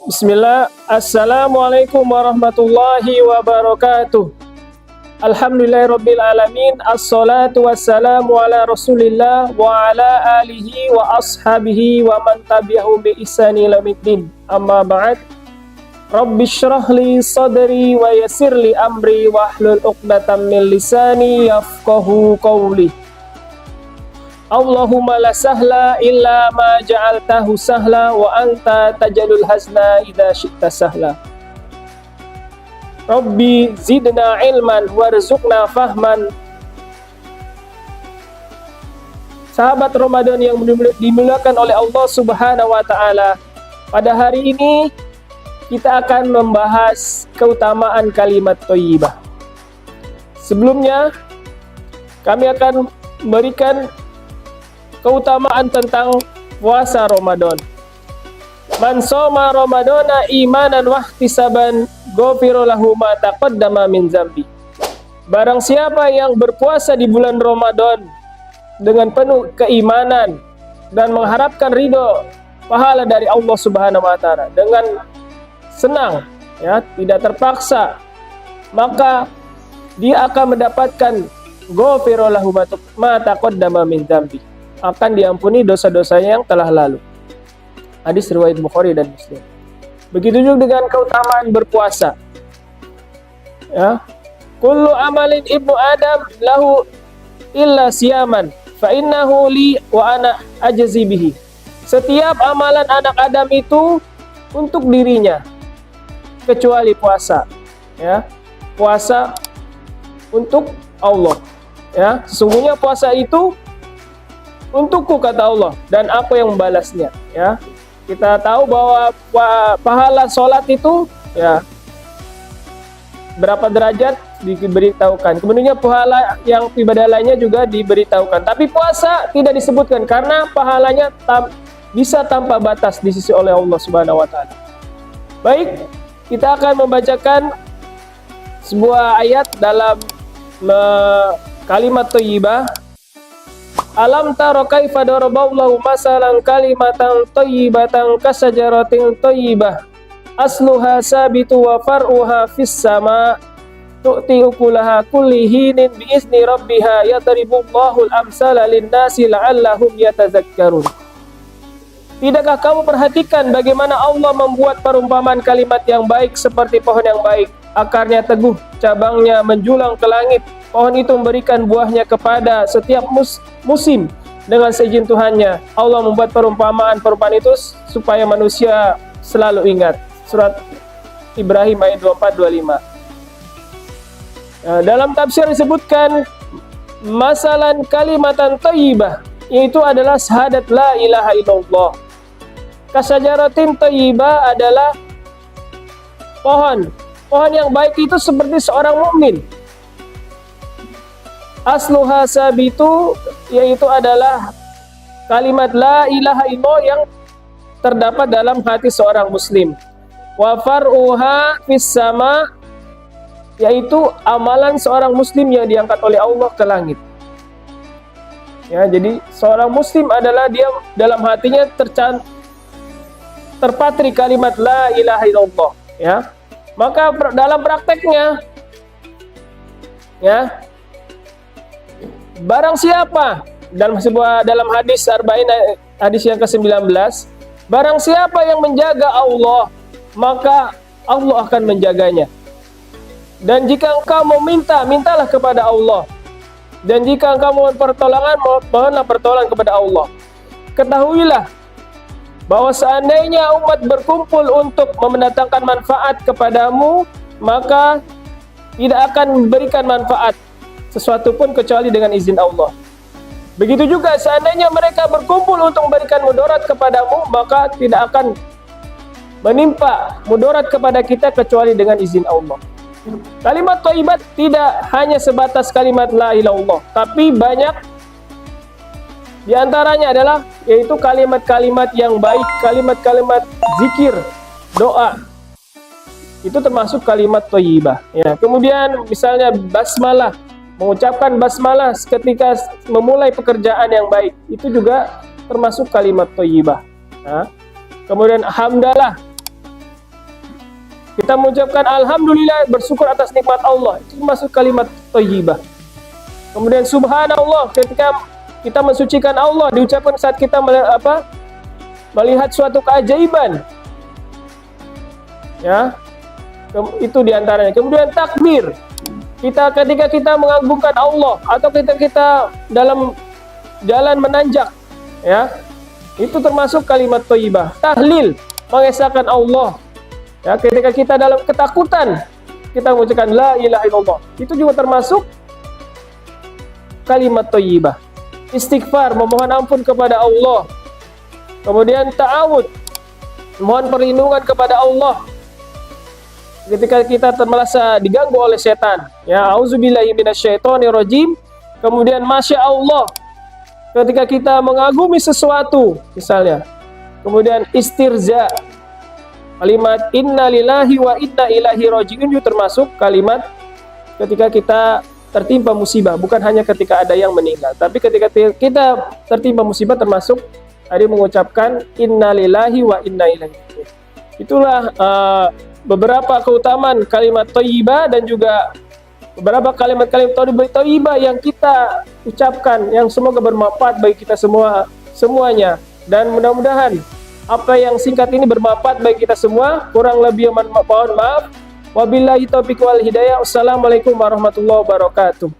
Bismillah, Assalamualaikum warahmatullahi wabarakatuh. Alhamdulillahirabbil alamin, assalatu wassalamu ala Rasulillah wa ala alihi wa ashabihi wa man tabi'ahum bi ihsani ila yaumiddin. Amma ba'd. Rabbi shrah li sadri wa yassir li amri wahlul 'uqdatam min lisani yafqahu qawli. Allahumma la sahla illa ma ja'altahu sahla wa anta tajalul hazna idza syi'ta sahla. Rabbi zidna ilman warzuqna fahman. Sahabat Ramadan yang dimuliakan oleh Allah Subhanahu wa taala, pada hari ini kita akan membahas keutamaan kalimat thayyibah. Sebelumnya kami akan memberikan keutamaan tentang puasa Ramadan. Man shoma Ramadana imanan wahtisaban ghufira lahu ma taqaddama min dzambi. Barang siapa yang berpuasa di bulan Ramadan dengan penuh keimanan dan mengharapkan ridho pahala dari Allah Subhanahu wa taala dengan senang, ya, tidak terpaksa, maka dia akan mendapatkan ghufira lahu ma taqaddama min dzambi. Akan diampuni dosa-dosanya yang telah lalu. Hadis riwayat Bukhari dan Muslim. Begitu juga dengan keutamaan berpuasa. Ya. Kullu amalin ibnu Adam lahu illa siyaman fa innahu li wa ana ajzi bihi. Setiap amalan anak Adam itu untuk dirinya kecuali puasa. Ya. Puasa untuk Allah. Ya, sesungguhnya puasa itu untukku, kata Allah, dan aku yang membalasnya. Ya, kita tahu bahwa pahala sholat itu, ya, berapa derajat diberitahukan. Kemudian pahala yang ibadah lainnya juga diberitahukan. Tapi puasa tidak disebutkan karena pahalanya bisa tanpa batas di sisi oleh Allah Subhanahu wa taala. Baik, kita akan membacakan sebuah ayat dalam kalimat thayyibah. Alam taro kaifa daraballahu masalan kalimatan thayyibatan kasajaratin thayyibah asluha sabitu wa far'uha fis sama tu'ti ukulaha kulli hinin bi izni rabbiha yadribullahu al-amsala lin-nasi la'allahum yatazakkarun. Tidakkah kamu perhatikan bagaimana Allah membuat perumpamaan kalimat yang baik seperti pohon yang baik, akarnya teguh, cabangnya menjulang ke langit. Pohon itu memberikan buahnya kepada setiap musim dengan seizin Tuhannya. Allah membuat perumpamaan itu supaya manusia selalu ingat. Surat Ibrahim ayat 24-25. Dalam tafsir disebutkan masalan kalimatan thayyibah, yaitu adalah syahadat la ilaha illallah. Kasajaratin thayyibah adalah pohon. Pohon yang baik itu seperti seorang mukmin. Asluha sabitu, yaitu adalah kalimat la ilaha illallah yang terdapat dalam hati seorang muslim. Wa far'uha fis sama, yaitu amalan seorang muslim yang diangkat oleh Allah ke langit. Ya, jadi seorang muslim adalah dia dalam hatinya terpatri kalimat la ilaha illallah, ya. Maka dalam prakteknya, ya, barang siapa dalam hadis arba'in, hadis yang ke-19, barang siapa yang menjaga Allah, maka Allah akan menjaganya. Dan jika engkau meminta, mintalah kepada Allah. Dan jika engkau mohon pertolongan, mohonlah pertolongan kepada Allah. Ketahuilah bahwa seandainya umat berkumpul untuk mendatangkan manfaat kepadamu, maka tidak akan memberikan manfaat sesuatu pun kecuali dengan izin Allah. Begitu juga seandainya mereka berkumpul untuk memberikan mudarat kepadamu, maka tidak akan menimpa mudarat kepada kita kecuali dengan izin Allah. Kalimat thayyibat tidak hanya sebatas kalimat la ilaha illallah, tapi banyak di antaranya adalah yaitu kalimat-kalimat yang baik, kalimat-kalimat zikir, doa. Itu termasuk kalimat thayyibah. Ya, kemudian misalnya basmalah, mengucapkan basmalah ketika memulai pekerjaan yang baik, itu juga termasuk kalimat thayyibah. Nah, kemudian hamdalah, Kita mengucapkan alhamdulillah, bersyukur atas nikmat Allah, itu masuk kalimat thayyibah. Kemudian subhanallah, ketika kita mensucikan Allah, diucapkan saat kita melihat suatu keajaiban. Ya. Itu diantaranya. Kemudian takbir. Ketika kita mengagungkan Allah atau kita dalam jalan menanjak, ya. Itu termasuk kalimat thayyibah. Tahlil, mengesahkan Allah. Ya, ketika kita dalam ketakutan, kita mengucapkan la ilaha illallah. Itu juga termasuk kalimat thayyibah. Istighfar, memohon ampun kepada Allah. Kemudian ta'awud, mohon perlindungan kepada Allah ketika kita merasa diganggu oleh setan. Ya, auzubillahi minasyaitonirrajim. Kemudian masya Allah, ketika kita mengagumi sesuatu, misalnya. Kemudian istirza, kalimat inna lillahi wa inna ilaihi raji'un juga termasuk kalimat ketika kita tertimpa musibah, bukan hanya ketika ada yang meninggal, tapi ketika kita tertimpa musibah termasuk ada mengucapkan inna lillahi wa inna ilaihi raji'un. Itulah beberapa keutamaan kalimat thayyibah dan juga beberapa kalimat-kalimat thayyibah yang kita ucapkan yang semoga bermanfaat bagi kita semuanya, dan mudah-mudahan apa yang singkat ini bermanfaat bagi kita semua. Kurang lebih mohon maaf. Wabillahi taufiq wal hidayah. Wassalamualaikum warahmatullahi wabarakatuh.